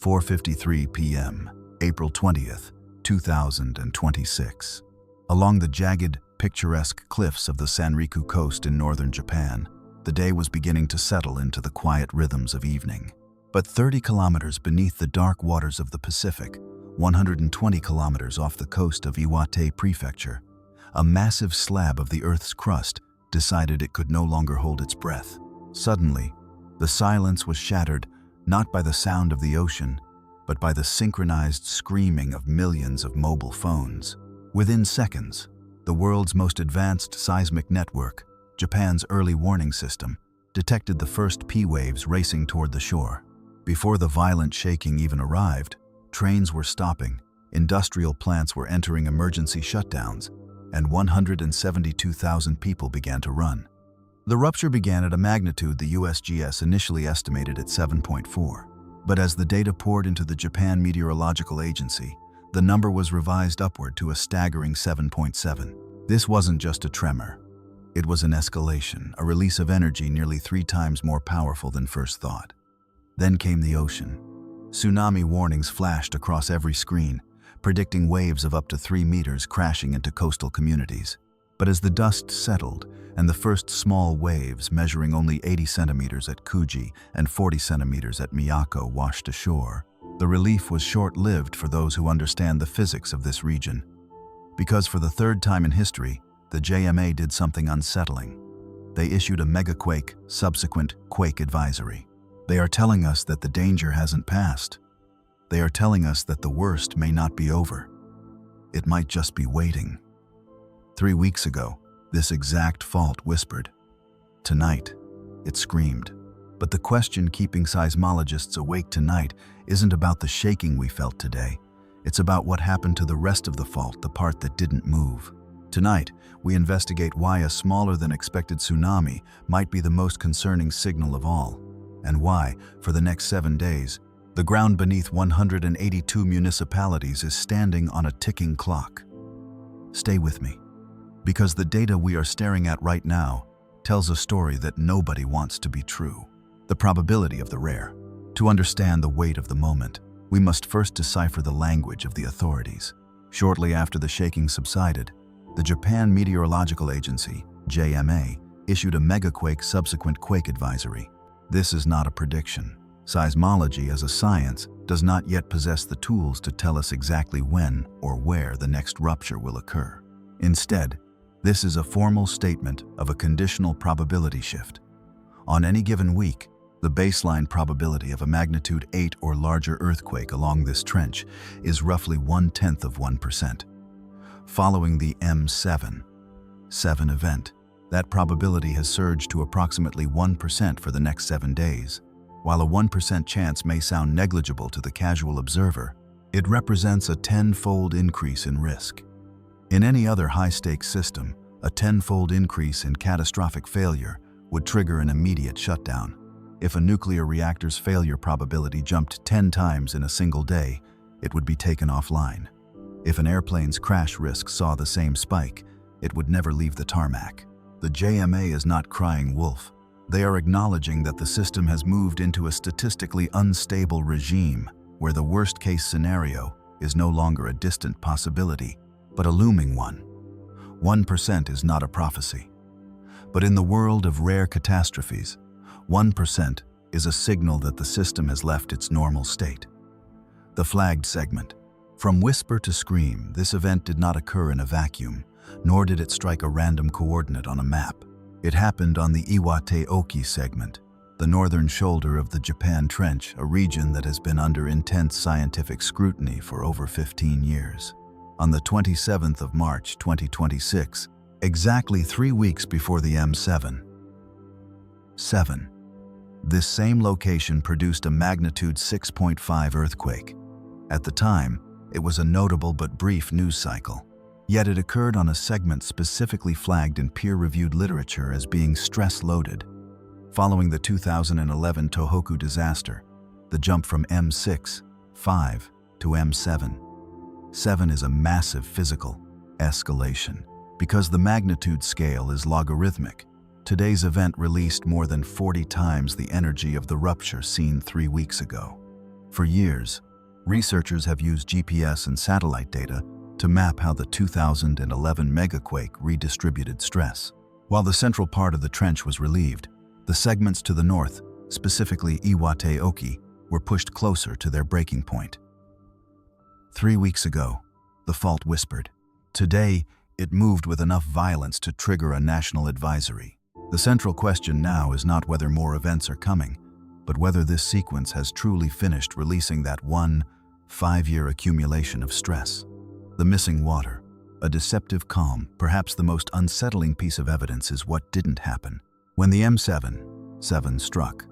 4:53 p.m., April 20th, 2026. Along the jagged, picturesque cliffs of the Sanriku coast in northern Japan, the day was beginning to settle into the quiet rhythms of evening. But 30 kilometers beneath the dark waters of the Pacific, 120 kilometers off the coast of Iwate Prefecture, a massive slab of the Earth's crust decided it could no longer hold its breath. Suddenly, the silence was shattered not by the sound of the ocean, but by the synchronized screaming of millions of mobile phones. Within seconds, the world's most advanced seismic network, Japan's early warning system, detected the first P waves racing toward the shore. Before the violent shaking even arrived, trains were stopping, industrial plants were entering emergency shutdowns, and 172,000 people began to run. The rupture began at a magnitude the USGS initially estimated at 7.4, but as the data poured into the Japan Meteorological Agency, the number was revised upward to a staggering 7.7. This wasn't just a tremor. It was an escalation, a release of energy nearly 3 times more powerful than first thought. Then came the ocean. Tsunami warnings flashed across every screen, predicting waves of up to 3 meters crashing into coastal communities. But as the dust settled and the first small waves measuring only 80 centimeters at Kuji and 40 centimeters at Miyako washed ashore, the relief was short-lived for those who understand the physics of this region. Because for the third time in history, the JMA did something unsettling. They issued a Megaquake Subsequent Quake Advisory. They are telling us that the danger hasn't passed. They are telling us that the worst may not be over. It might just be waiting. 3 weeks ago, this exact fault whispered. Tonight, it screamed. But the question keeping seismologists awake tonight isn't about the shaking we felt today. It's about what happened to the rest of the fault, the part that didn't move. Tonight, we investigate why a smaller than expected tsunami might be the most concerning signal of all, and why, for the next 7 days, the ground beneath 182 municipalities is standing on a ticking clock. Stay with me, because the data we are staring at right now tells a story that nobody wants to be true. The probability of the rare. To understand the weight of the moment, we must first decipher the language of the authorities. Shortly after the shaking subsided, the Japan Meteorological Agency, JMA, issued a Megaquake Subsequent Quake Advisory. This is not a prediction. Seismology as a science does not yet possess the tools to tell us exactly when or where the next rupture will occur. Instead, this is a formal statement of a conditional probability shift. On any given week, the baseline probability of a magnitude 8 or larger earthquake along this trench is roughly 0.1%. Following the M7 event, that probability has surged to approximately 1% for the next 7 days. While a 1% chance may sound negligible to the casual observer, it represents a 10-fold increase in risk. In any other high-stakes system, a 10-fold increase in catastrophic failure would trigger an immediate shutdown. If a nuclear reactor's failure probability jumped 10 times in a single day, it would be taken offline. If an airplane's crash risk saw the same spike, it would never leave the tarmac. The JMA is not crying wolf. They are acknowledging that the system has moved into a statistically unstable regime where the worst-case scenario is no longer a distant possibility, but a looming one. 1% is not a prophecy. But in the world of rare catastrophes, 1% is a signal that the system has left its normal state. The flagged segment. From whisper to scream, this event did not occur in a vacuum, nor did it strike a random coordinate on a map. It happened on the Iwate-oki segment, the northern shoulder of the Japan Trench, a region that has been under intense scientific scrutiny for over 15 years. On the 27th of March 2026, exactly 3 weeks before the M7, this same location produced a magnitude 6.5 earthquake. At the time, it was a notable but brief news cycle. Yet it occurred on a segment specifically flagged in peer-reviewed literature as being stress-loaded. Following the 2011 Tohoku disaster, the jump from M6.5 to M7.7 is a massive physical escalation. Because the magnitude scale is logarithmic, today's event released more than 40 times the energy of the rupture seen 3 weeks ago. For years, researchers have used GPS and satellite data to map how the 2011 megaquake redistributed stress. While the central part of the trench was relieved, the segments to the north, specifically Iwate-oki, were pushed closer to their breaking point. 3 weeks ago, the fault whispered. Today, it moved with enough violence to trigger a national advisory. The central question now is not whether more events are coming, but whether this sequence has truly finished releasing that 5-year accumulation of stress. The missing water, a deceptive calm, perhaps the most unsettling piece of evidence, is what didn't happen. When the M7 struck,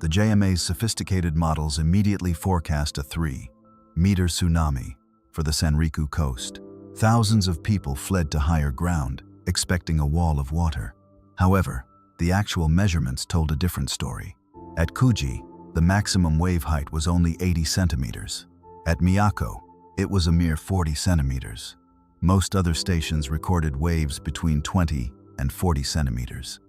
the JMA's sophisticated models immediately forecast a 3-meter tsunami for the Sanriku coast. Thousands of people fled to higher ground, expecting a wall of water. However, the actual measurements told a different story. At Kuji, the maximum wave height was only 80 centimeters. At Miyako, it was a mere 40 centimeters. Most other stations recorded waves between 20 and 40 centimeters.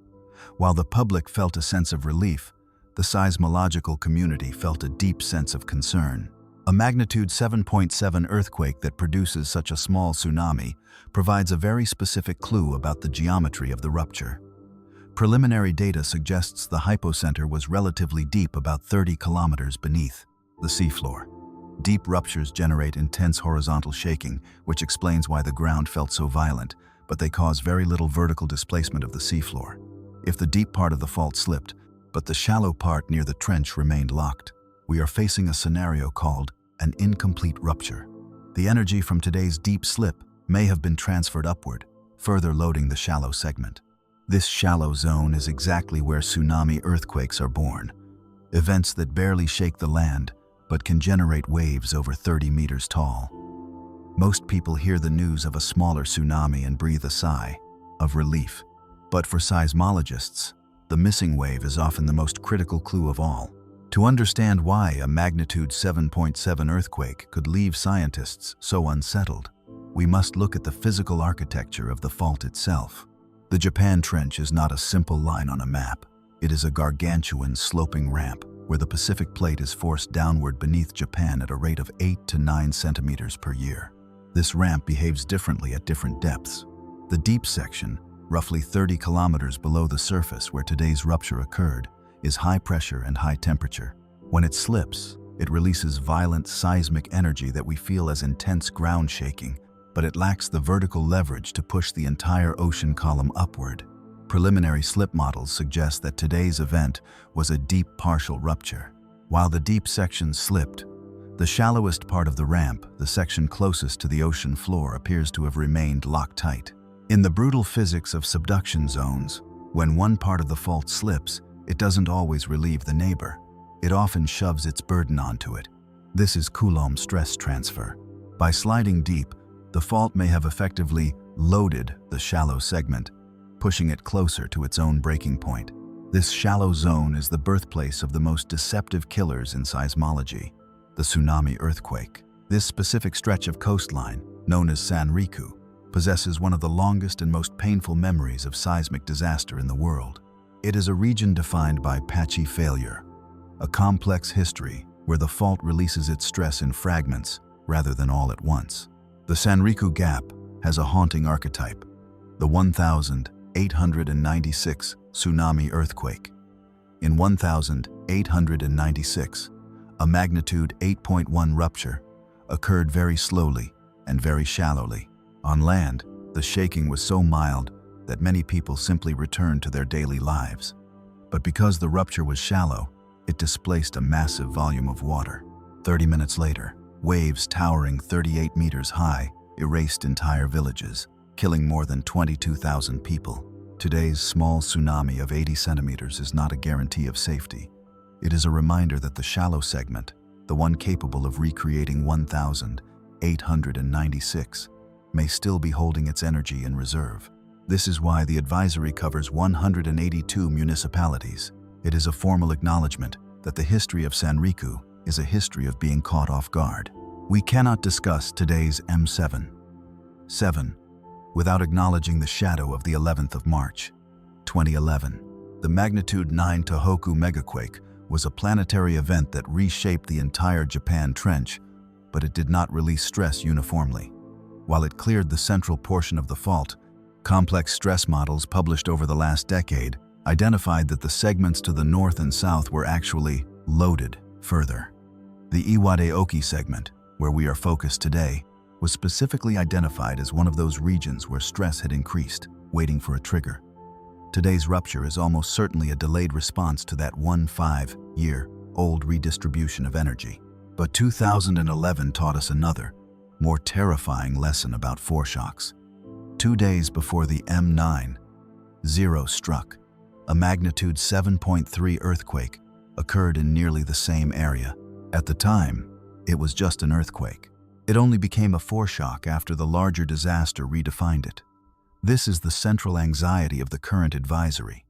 While the public felt a sense of relief, the seismological community felt a deep sense of concern. A magnitude 7.7 earthquake that produces such a small tsunami provides a very specific clue about the geometry of the rupture. Preliminary data suggests the hypocenter was relatively deep, about 30 kilometers beneath the seafloor. Deep ruptures generate intense horizontal shaking, which explains why the ground felt so violent, but they cause very little vertical displacement of the seafloor. If the deep part of the fault slipped, but the shallow part near the trench remained locked, we are facing a scenario called an incomplete rupture. The energy from today's deep slip may have been transferred upward, further loading the shallow segment. This shallow zone is exactly where tsunami earthquakes are born, events that barely shake the land but can generate waves over 30 meters tall. Most people hear the news of a smaller tsunami and breathe a sigh of relief. But for seismologists, the missing wave is often the most critical clue of all. To understand why a magnitude 7.7 earthquake could leave scientists so unsettled, we must look at the physical architecture of the fault itself. The Japan Trench is not a simple line on a map. It is a gargantuan sloping ramp where the Pacific Plate is forced downward beneath Japan at a rate of 8 to 9 centimeters per year. This ramp behaves differently at different depths. The deep section, roughly 30 kilometers below the surface where today's rupture occurred, is high pressure and high temperature. When it slips, it releases violent seismic energy that we feel as intense ground shaking, but it lacks the vertical leverage to push the entire ocean column upward. Preliminary slip models suggest that today's event was a deep partial rupture. While the deep section slipped, the shallowest part of the ramp, the section closest to the ocean floor, appears to have remained locked tight. In the brutal physics of subduction zones, when one part of the fault slips, it doesn't always relieve the neighbor. It often shoves its burden onto it. This is Coulomb stress transfer. By sliding deep, the fault may have effectively loaded the shallow segment, pushing it closer to its own breaking point. This shallow zone is the birthplace of the most deceptive killers in seismology, the tsunami earthquake. This specific stretch of coastline, known as Sanriku, possesses one of the longest and most painful memories of seismic disaster in the world. It is a region defined by patchy failure, a complex history where the fault releases its stress in fragments rather than all at once. The Sanriku Gap has a haunting archetype, the 1896 tsunami earthquake. In 1896, a magnitude 8.1 rupture occurred very slowly and very shallowly. On land, the shaking was so mild that many people simply returned to their daily lives. But because the rupture was shallow, it displaced a massive volume of water. 30 minutes later, waves towering 38 meters high erased entire villages, killing more than 22,000 people. Today's small tsunami of 80 centimeters is not a guarantee of safety. It is a reminder that the shallow segment, the one capable of recreating 1896, may still be holding its energy in reserve. This is why the advisory covers 182 municipalities. It is a formal acknowledgement that the history of Sanriku is a history of being caught off guard. We cannot discuss today's M7 without acknowledging the shadow of the 11th of March, 2011. The magnitude 9 Tohoku megaquake was a planetary event that reshaped the entire Japan Trench, but it did not release stress uniformly. While it cleared the central portion of the fault, complex stress models published over the last decade identified that the segments to the north and south were actually loaded further. The Iwate-oki segment, where we are focused today, was specifically identified as one of those regions where stress had increased, waiting for a trigger. Today's rupture is almost certainly a delayed response to that 15-year-old redistribution of energy. But 2011 taught us another, more terrifying lesson about foreshocks. 2 days before the M9.0 struck, a magnitude 7.3 earthquake occurred in nearly the same area. At the time, it was just an earthquake. It only became a foreshock after the larger disaster redefined it. This is the central anxiety of the current advisory.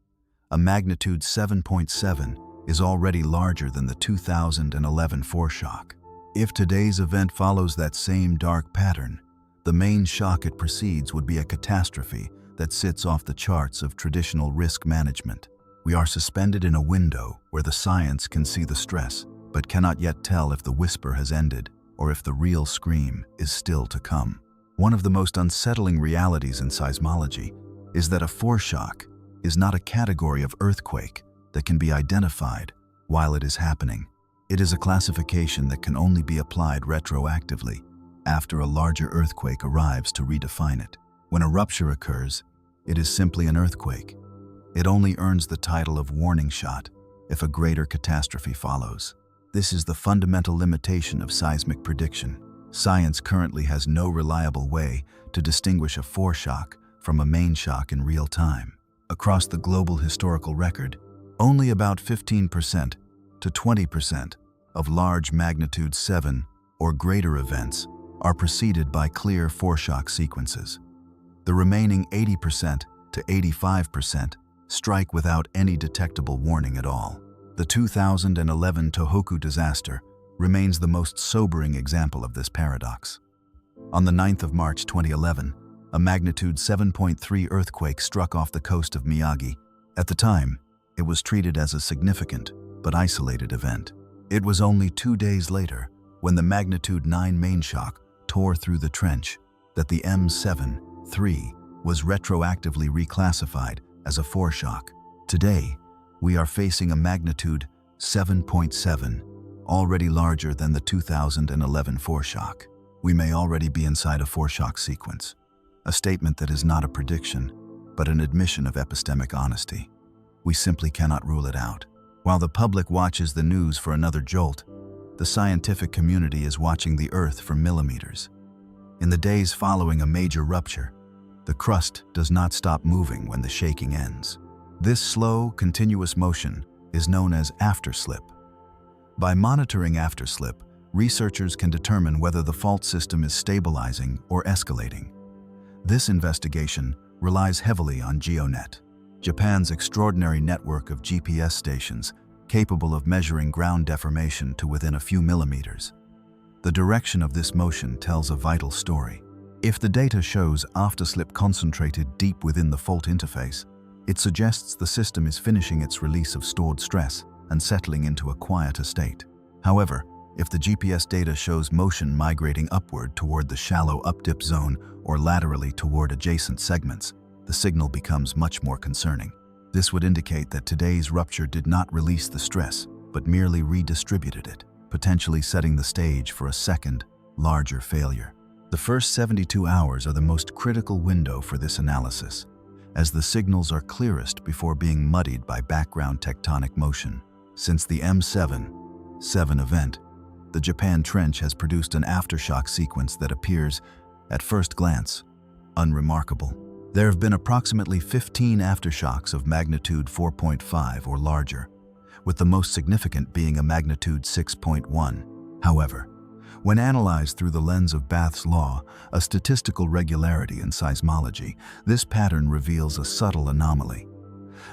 A magnitude 7.7 is already larger than the 2011 foreshock. If today's event follows that same dark pattern, the main shock it precedes would be a catastrophe that sits off the charts of traditional risk management. We are suspended in a window where the science can see the stress, but cannot yet tell if the whisper has ended or if the real scream is still to come. One of the most unsettling realities in seismology is that a foreshock is not a category of earthquake that can be identified while it is happening. It is a classification that can only be applied retroactively after a larger earthquake arrives to redefine it. When a rupture occurs, it is simply an earthquake. It only earns the title of warning shot if a greater catastrophe follows. This is the fundamental limitation of seismic prediction. Science currently has no reliable way to distinguish a foreshock from a main shock in real time. Across the global historical record, only about 15% to 20% of large magnitude 7 or greater events are preceded by clear foreshock sequences. The remaining 80% to 85% strike without any detectable warning at all. The 2011 Tohoku disaster remains the most sobering example of this paradox. On the 9th of March 2011, a magnitude 7.3 earthquake struck off the coast of Miyagi. At the time, it was treated as a significant but isolated event. It was only 2 days later, when the magnitude 9 main shock tore through the trench, that the M7.3 was retroactively reclassified as a foreshock. Today, we are facing a magnitude 7.7, already larger than the 2011 foreshock. We may already be inside a foreshock sequence, a statement that is not a prediction, but an admission of epistemic honesty. We simply cannot rule it out. While the public watches the news for another jolt, the scientific community is watching the Earth for millimeters. In the days following a major rupture, the crust does not stop moving when the shaking ends. This slow, continuous motion is known as afterslip. By monitoring afterslip, researchers can determine whether the fault system is stabilizing or escalating. This investigation relies heavily on GEONET, Japan's extraordinary network of GPS stations capable of measuring ground deformation to within a few millimeters. The direction of this motion tells a vital story. If the data shows afterslip concentrated deep within the fault interface, it suggests the system is finishing its release of stored stress and settling into a quieter state. However, if the GPS data shows motion migrating upward toward the shallow updip zone or laterally toward adjacent segments, the signal becomes much more concerning. This would indicate that today's rupture did not release the stress, but merely redistributed it, potentially setting the stage for a second, larger failure. The first 72 hours are the most critical window for this analysis, as the signals are clearest before being muddied by background tectonic motion. Since the M7.7 event, the Japan Trench has produced an aftershock sequence that appears, at first glance, unremarkable. There have been approximately 15 aftershocks of magnitude 4.5 or larger, with the most significant being a magnitude 6.1. However, when analyzed through the lens of Bath's law, a statistical regularity in seismology, this pattern reveals a subtle anomaly.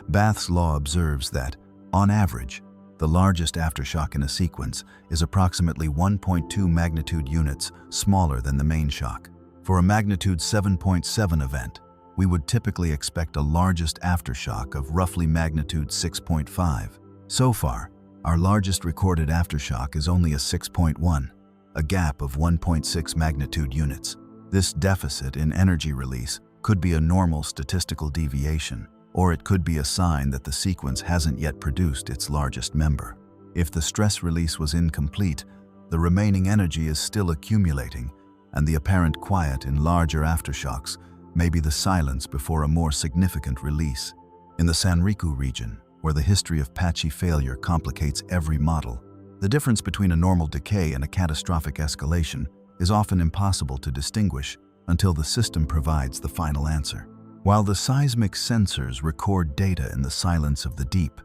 Bath's law observes that, on average, the largest aftershock in a sequence is approximately 1.2 magnitude units smaller than the main shock. For a magnitude 7.7 event, we would typically expect a largest aftershock of roughly magnitude 6.5. So far, Our largest recorded aftershock is only a 6.1, a gap of 1.6 magnitude units. This deficit in energy release could be a normal statistical deviation, or it could be a sign that the sequence hasn't yet produced its largest member. If the stress release was incomplete, the remaining energy is still accumulating, and the apparent quiet in larger aftershocks may be the silence before a more significant release. In the Sanriku region, where the history of patchy failure complicates every model, the difference between a normal decay and a catastrophic escalation is often impossible to distinguish until the system provides the final answer. While the seismic sensors record data in the silence of the deep,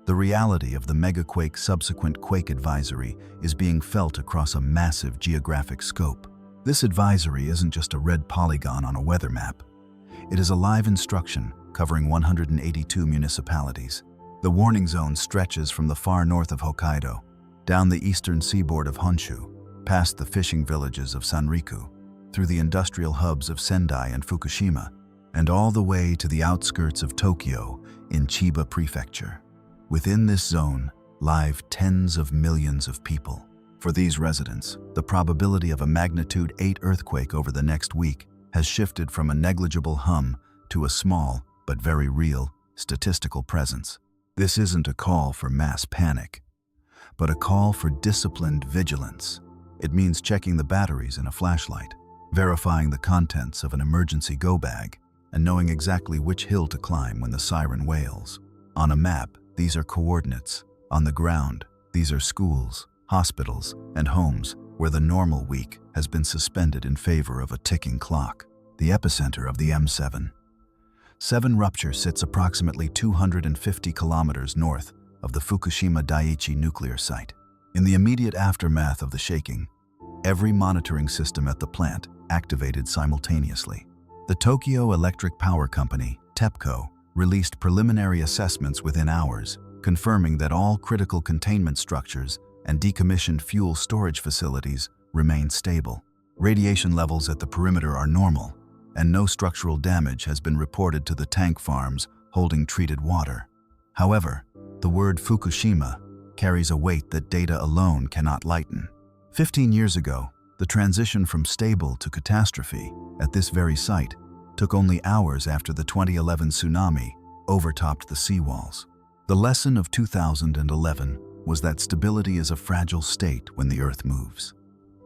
the reality of the Megaquake Subsequent Quake Advisory is being felt across a massive geographic scope. This advisory isn't just a red polygon on a weather map. It is a live instruction covering 182 municipalities. The warning zone stretches from the far north of Hokkaido, down the eastern seaboard of Honshu, past the fishing villages of Sanriku, through the industrial hubs of Sendai and Fukushima, and all the way to the outskirts of Tokyo in Chiba Prefecture. Within this zone live tens of millions of people. For these residents, the probability of a magnitude 8 earthquake over the next week has shifted from a negligible hum to a small, but very real, statistical presence. This isn't a call for mass panic, but a call for disciplined vigilance. It means checking the batteries in a flashlight, verifying the contents of an emergency go bag, and knowing exactly which hill to climb when the siren wails. On a map, these are coordinates. On the ground, these are schools, hospitals, and homes where the normal week has been suspended in favor of a ticking clock. The epicenter of the M7. Rupture sits approximately 250 kilometers north of the Fukushima Daiichi nuclear site. In the immediate aftermath of the shaking, every monitoring system at the plant activated simultaneously. The Tokyo Electric Power Company, TEPCO, released preliminary assessments within hours, confirming that all critical containment structures and decommissioned fuel storage facilities remain stable. Radiation levels at the perimeter are normal, and no structural damage has been reported to the tank farms holding treated water. However, the word Fukushima carries a weight that data alone cannot lighten. 15 years ago, the transition from stable to catastrophe at this very site took only hours after the 2011 tsunami overtopped the seawalls. The lesson of 2011 was that stability is a fragile state when the Earth moves.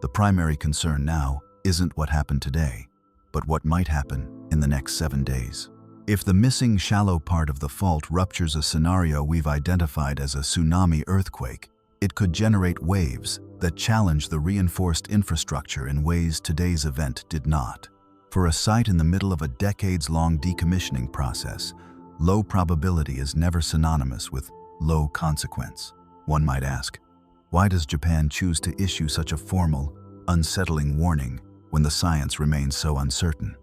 The primary concern now isn't what happened today, but what might happen in the next 7 days. If the missing shallow part of the fault ruptures a scenario we've identified as a tsunami earthquake, it could generate waves that challenge the reinforced infrastructure in ways today's event did not. For a site in the middle of a decades-long decommissioning process, low probability is never synonymous with low consequence. One might ask, why does Japan choose to issue such a formal, unsettling warning when the science remains so uncertain?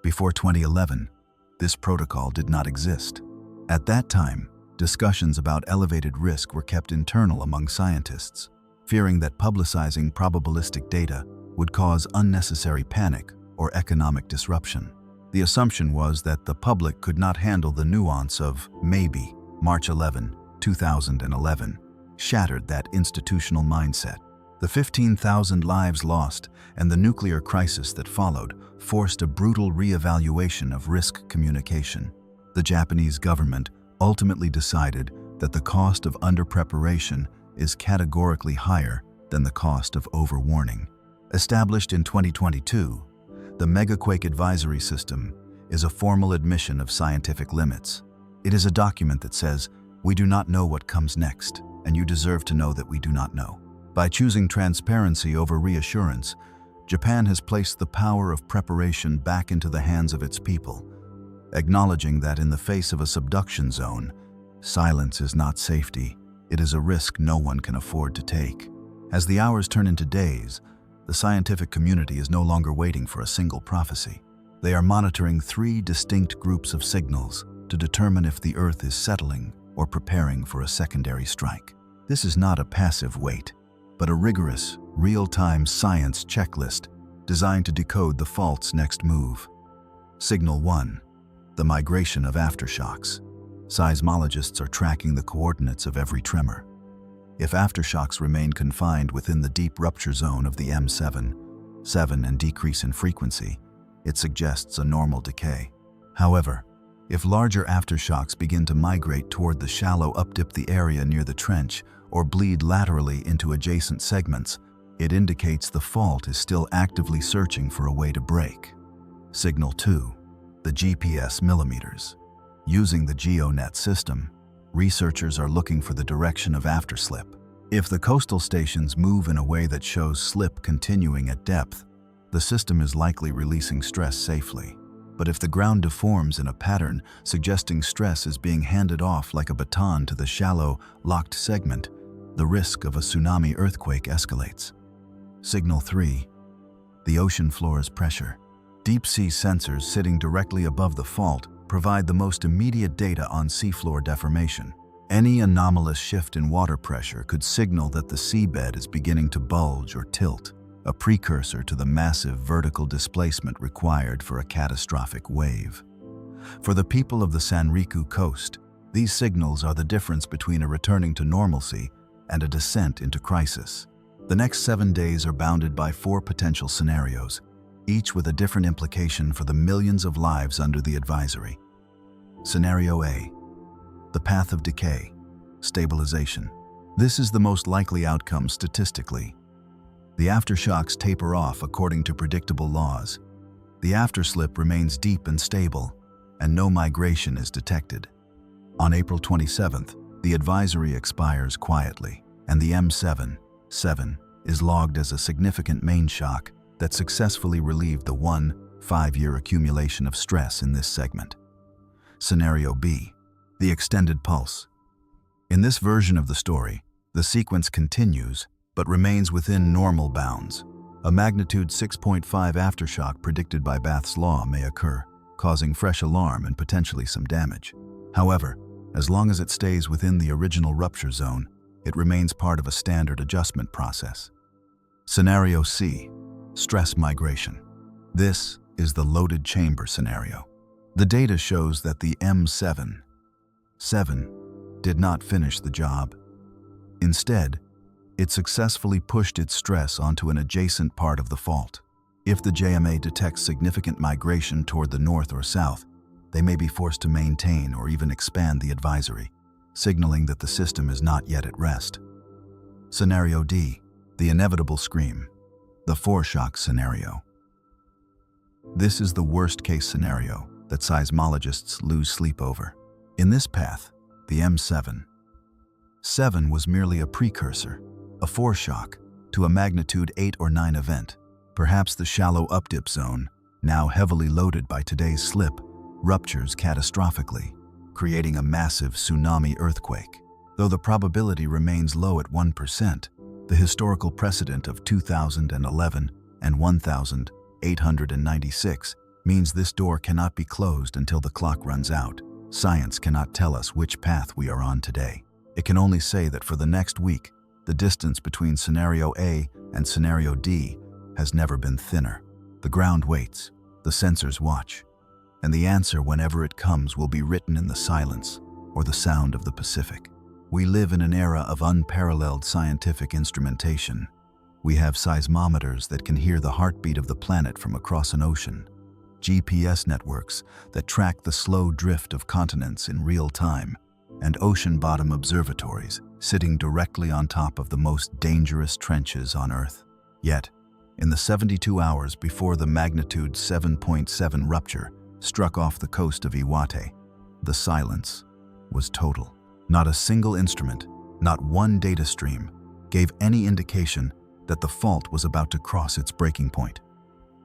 Before 2011, this protocol did not exist. At that time, discussions about elevated risk were kept internal among scientists, fearing that publicizing probabilistic data would cause unnecessary panic or economic disruption. The assumption was that the public could not handle the nuance of maybe. March 11, 2011, shattered that institutional mindset. The 15,000 lives lost and the nuclear crisis that followed forced a brutal re-evaluation of risk communication. The Japanese government ultimately decided that the cost of underpreparation is categorically higher than the cost of overwarning. Established in 2022, the Megaquake Advisory System is a formal admission of scientific limits. It is a document that says, we do not know what comes next, and you deserve to know that we do not know. By choosing transparency over reassurance, Japan has placed the power of preparation back into the hands of its people, acknowledging that in the face of a subduction zone, silence is not safety, it is a risk no one can afford to take. As the hours turn into days, the scientific community is no longer waiting for a single prophecy. They are monitoring 3 distinct groups of signals to determine if the Earth is settling or preparing for a secondary strike. This is not a passive wait, but a rigorous, real-time science checklist designed to decode the fault's next move. Signal 1. The migration of aftershocks. Seismologists are tracking the coordinates of every tremor. If aftershocks remain confined within the deep rupture zone of the M7 and decrease in frequency, it suggests a normal decay. However, if larger aftershocks begin to migrate toward the shallow updip the area near the trench or bleed laterally into adjacent segments, it indicates the fault is still actively searching for a way to break. Signal 2. The GPS millimeters. Using the GEONET system, researchers are looking for the direction of afterslip. If the coastal stations move in a way that shows slip continuing at depth, the system is likely releasing stress safely. But if the ground deforms in a pattern suggesting stress is being handed off like a baton to the shallow, locked segment, the risk of a tsunami earthquake escalates. Signal 3. The ocean floor's pressure. Deep-sea sensors sitting directly above the fault provide the most immediate data on seafloor deformation. Any anomalous shift in water pressure could signal that the seabed is beginning to bulge or tilt, a precursor to the massive vertical displacement required for a catastrophic wave. For the people of the Sanriku coast, these signals are the difference between a returning to normalcy and a descent into crisis. The next 7 days are bounded by 4 potential scenarios, each with a different implication for the millions of lives under the advisory. Scenario A. The path of decay. Stabilization. This is the most likely outcome statistically. The aftershocks taper off according to predictable laws. The afterslip remains deep and stable, and no migration is detected. On April 27th, the advisory expires quietly, and the M7 is logged as a significant main shock that successfully relieved the 5-year accumulation of stress in this segment. Scenario B. The extended pulse. In this version of the story, the sequence continues but remains within normal bounds. A magnitude 6.5 aftershock predicted by Bath's law may occur, causing fresh alarm and potentially some damage. However, as long as it stays within the original rupture zone, it remains part of a standard adjustment process. Scenario C. Stress migration. This is the loaded chamber scenario. The data shows that the M7 did not finish the job. Instead, it successfully pushed its stress onto an adjacent part of the fault. If the JMA detects significant migration toward the north or south, they may be forced to maintain or even expand the advisory, signaling that the system is not yet at rest. Scenario D. The inevitable scream. The foreshock scenario. This is the worst-case scenario that seismologists lose sleep over. In this path, the M7 was merely a precursor, a foreshock, to a magnitude 8 or 9 event. Perhaps the shallow updip zone, now heavily loaded by today's slip, ruptures catastrophically, creating a massive tsunami earthquake. Though the probability remains low at 1%, the historical precedent of 2011 and 1896 means this door cannot be closed until the clock runs out. Science cannot tell us which path we are on today. It can only say that for the next week, the distance between Scenario A and Scenario D has never been thinner. The ground waits, the sensors watch, and the answer whenever it comes will be written in the silence or the sound of the Pacific. We live in an era of unparalleled scientific instrumentation. We have seismometers that can hear the heartbeat of the planet from across an ocean, GPS networks that track the slow drift of continents in real time, and ocean-bottom observatories sitting directly on top of the most dangerous trenches on Earth. Yet, in the 72 hours before the magnitude 7.7 rupture struck off the coast of Iwate, the silence was total. Not a single instrument, not one data stream, gave any indication that the fault was about to cross its breaking point.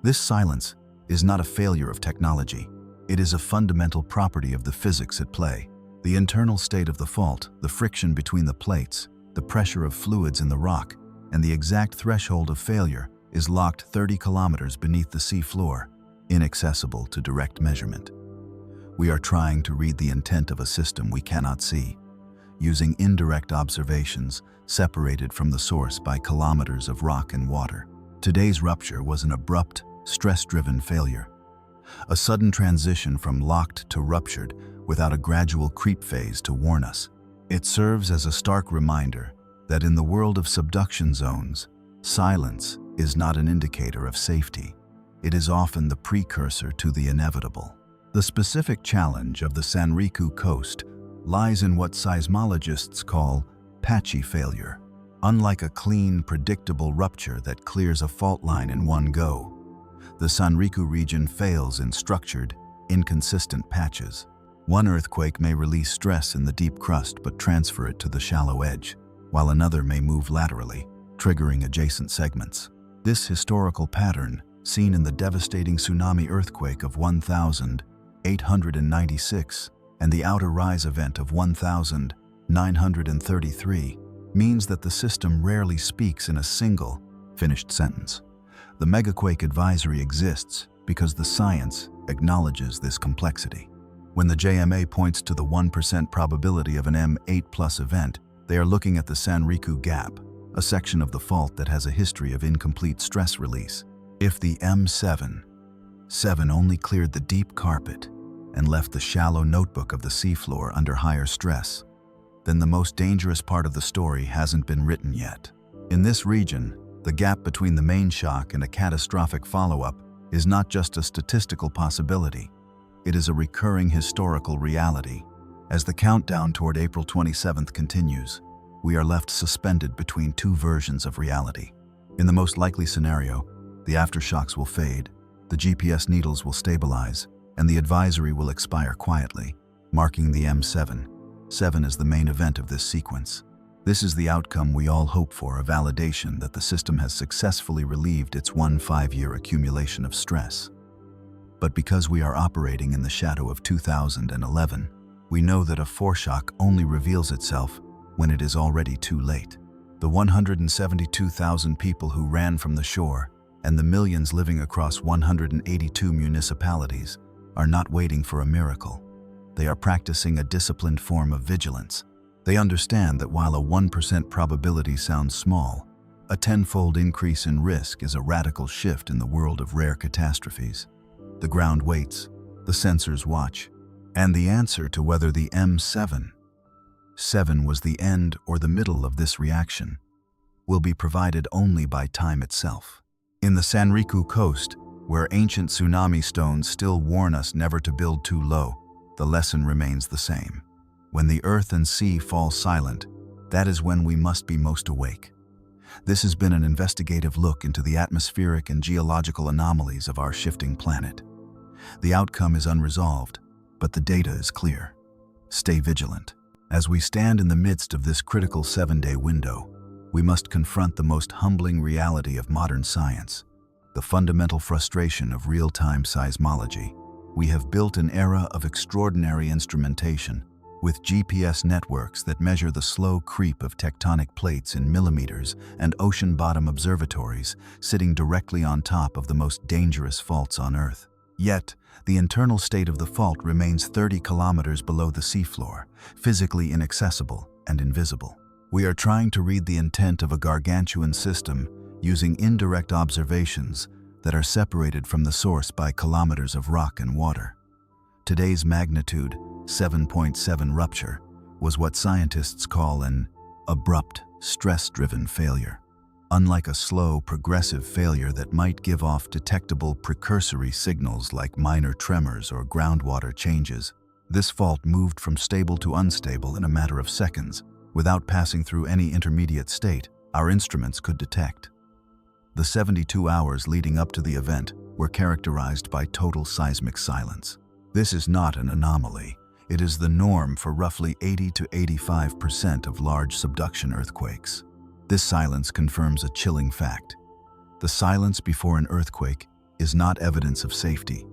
This silence is not a failure of technology. It is a fundamental property of the physics at play. The internal state of the fault, the friction between the plates, the pressure of fluids in the rock, and the exact threshold of failure is locked 30 kilometers beneath the sea floor, inaccessible to direct measurement. We are trying to read the intent of a system we cannot see, using indirect observations separated from the source by kilometers of rock and water. Today's rupture was an abrupt, stress-driven failure, a sudden transition from locked to ruptured without a gradual creep phase to warn us. It serves as a stark reminder that in the world of subduction zones, silence is not an indicator of safety. It is often the precursor to the inevitable. The specific challenge of the Sanriku coast lies in what seismologists call patchy failure. Unlike a clean, predictable rupture that clears a fault line in one go, the Sanriku region fails in structured, inconsistent patches. One earthquake may release stress in the deep crust but transfer it to the shallow edge, while another may move laterally, triggering adjacent segments. This historical pattern, seen in the devastating Tsunami Earthquake of 1896 and the Outer Rise event of 1933, means that the system rarely speaks in a single, finished sentence. The Megaquake Advisory exists because the science acknowledges this complexity. When the JMA points to the 1% probability of an M8+ event, they are looking at the Sanriku Gap, a section of the fault that has a history of incomplete stress release. If the M7 only cleared the deep carpet and left the shallow notebook of the seafloor under higher stress, then the most dangerous part of the story hasn't been written yet. In this region, the gap between the main shock and a catastrophic follow-up is not just a statistical possibility, it is a recurring historical reality. As the countdown toward April 27th continues, we are left suspended between two versions of reality. In the most likely scenario, the aftershocks will fade, the GPS needles will stabilize, and the advisory will expire quietly, marking the M7. 7 is the main event of this sequence. This is the outcome we all hope for, a validation that the system has successfully relieved its 5-year accumulation of stress. But because we are operating in the shadow of 2011, we know that a foreshock only reveals itself when it is already too late. The 172,000 people who ran from the shore and the millions living across 182 municipalities are not waiting for a miracle. They are practicing a disciplined form of vigilance. They understand that while a 1% probability sounds small, a tenfold increase in risk is a radical shift in the world of rare catastrophes. The ground waits, the sensors watch, and the answer to whether the M7 was the end or the middle of this reaction will be provided only by time itself. In the Sanriku coast, where ancient tsunami stones still warn us never to build too low, the lesson remains the same. When the earth and sea fall silent, that is when we must be most awake. This has been an investigative look into the atmospheric and geological anomalies of our shifting planet. The outcome is unresolved, but the data is clear. Stay vigilant. As we stand in the midst of this critical 7-day window, we must confront the most humbling reality of modern science, the fundamental frustration of real-time seismology. We have built an era of extraordinary instrumentation, with GPS networks that measure the slow creep of tectonic plates in millimeters and ocean bottom observatories sitting directly on top of the most dangerous faults on Earth. Yet, the internal state of the fault remains 30 kilometers below the seafloor, physically inaccessible and invisible. We are trying to read the intent of a gargantuan system using indirect observations that are separated from the source by kilometers of rock and water. Today's magnitude 7.7 rupture was what scientists call an abrupt, stress-driven failure. Unlike a slow, progressive failure that might give off detectable precursory signals like minor tremors or groundwater changes, this fault moved from stable to unstable in a matter of seconds, without passing through any intermediate state our instruments could detect. The 72 hours leading up to the event were characterized by total seismic silence. This is not an anomaly. It is the norm for roughly 80 to 85% of large subduction earthquakes. This silence confirms a chilling fact. The silence before an earthquake is not evidence of safety.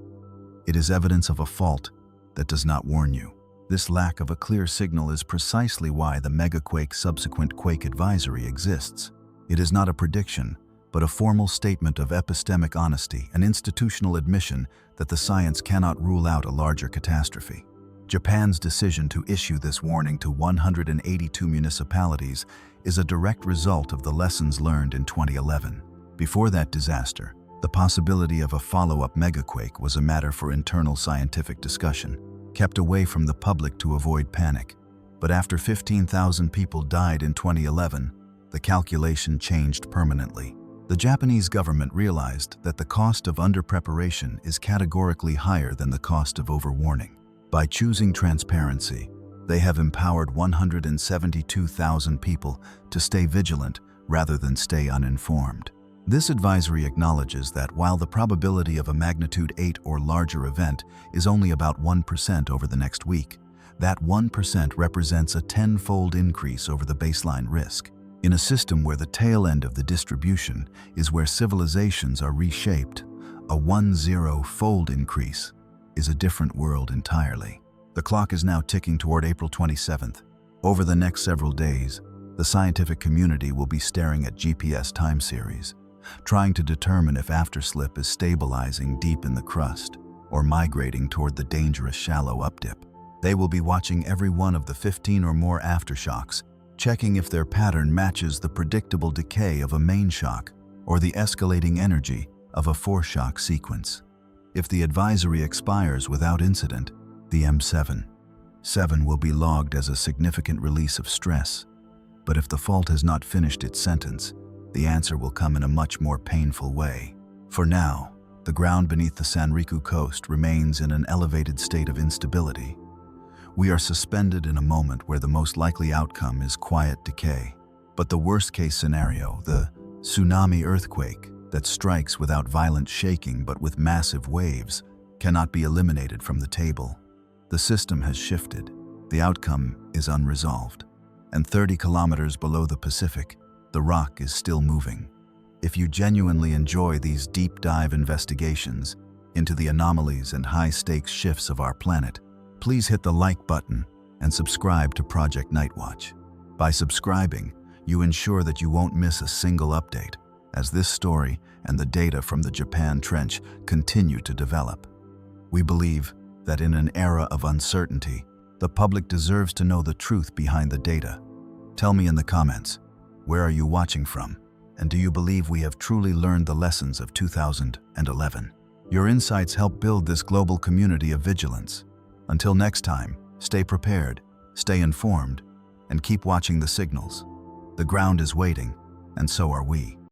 It is evidence of a fault that does not warn you. This lack of a clear signal is precisely why the Megaquake Subsequent Quake Advisory exists. It is not a prediction, but a formal statement of epistemic honesty, an institutional admission that the science cannot rule out a larger catastrophe. Japan's decision to issue this warning to 182 municipalities is a direct result of the lessons learned in 2011. Before that disaster, the possibility of a follow-up megaquake was a matter for internal scientific discussion, kept away from the public to avoid panic. But after 15,000 people died in 2011, the calculation changed permanently. The Japanese government realized that the cost of under-preparation is categorically higher than the cost of overwarning. By choosing transparency, they have empowered 172,000 people to stay vigilant rather than stay uninformed. This advisory acknowledges that while the probability of a magnitude 8 or larger event is only about 1% over the next week, that 1% represents a 10-fold increase over the baseline risk. In a system where the tail end of the distribution is where civilizations are reshaped, a 10-fold increase is a different world entirely. The clock is now ticking toward April 27th. Over the next several days, the scientific community will be staring at GPS time series, trying to determine if afterslip is stabilizing deep in the crust or migrating toward the dangerous shallow updip. They will be watching every one of the 15 or more aftershocks, checking if their pattern matches the predictable decay of a main shock or the escalating energy of a foreshock sequence. If the advisory expires without incident, the M7 will be logged as a significant release of stress. But if the fault has not finished its sentence, the answer will come in a much more painful way. For now, the ground beneath the Sanriku coast remains in an elevated state of instability. We are suspended in a moment where the most likely outcome is quiet decay. But the worst-case scenario, the tsunami earthquake that strikes without violent shaking but with massive waves, cannot be eliminated from the table. The system has shifted. The outcome is unresolved. And 30 kilometers below the Pacific, the rock is still moving. If you genuinely enjoy these deep-dive investigations into the anomalies and high-stakes shifts of our planet, please hit the like button and subscribe to Project Nightwatch. By subscribing, you ensure that you won't miss a single update as this story and the data from the Japan Trench continue to develop. We believe that in an era of uncertainty, the public deserves to know the truth behind the data. Tell me in the comments, where are you watching from? And do you believe we have truly learned the lessons of 2011? Your insights help build this global community of vigilance. Until next time, stay prepared, stay informed, and keep watching the signals. The ground is waiting, and so are we.